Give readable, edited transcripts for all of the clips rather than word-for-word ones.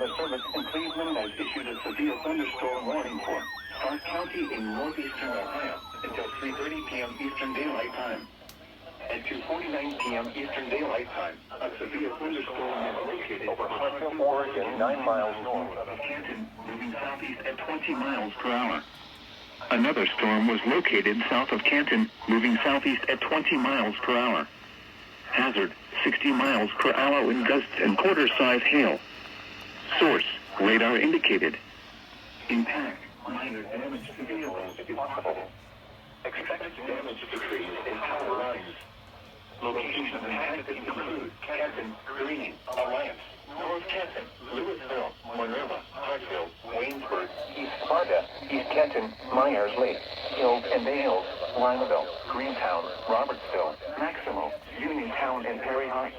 Weather Service in Cleveland has issued a severe thunderstorm warning for Stark County in northeastern Ohio until 3:30 p.m. Eastern Daylight Time. At 2:49 p.m. Eastern Daylight Time, a severe thunderstorm is located over Huntsville, Oregon, 9 miles north of Canton, moving southeast at 20 miles per hour. Another storm was located south of Canton, moving southeast at 20 miles per hour. Hazard, 60 miles per hour wind gusts and quarter-size hail. Source, radar indicated. Impact, minor damage to vehicles if possible. Expected damage to trees and power lines. Locations impacted include Canton, Green, Alliance, North Canton, Louisville, Monroe, Hartsville, Waynesburg, East Sparta, East Canton, Myers Lake, Hills and Dales, Limaville, Greentown, Robertsville, Maximo, Uniontown, and Perry Heights.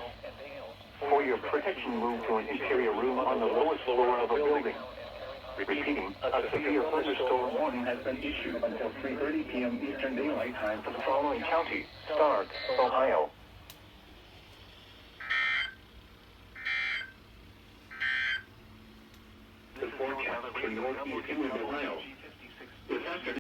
For your protection, move to an interior room on the lowest floor of a building. Repeating, a severe thunderstorm warning has been issued until 3:30 p.m. Eastern Daylight Time for the following counties: Stark, Ohio. The forecast for northeast Ohio.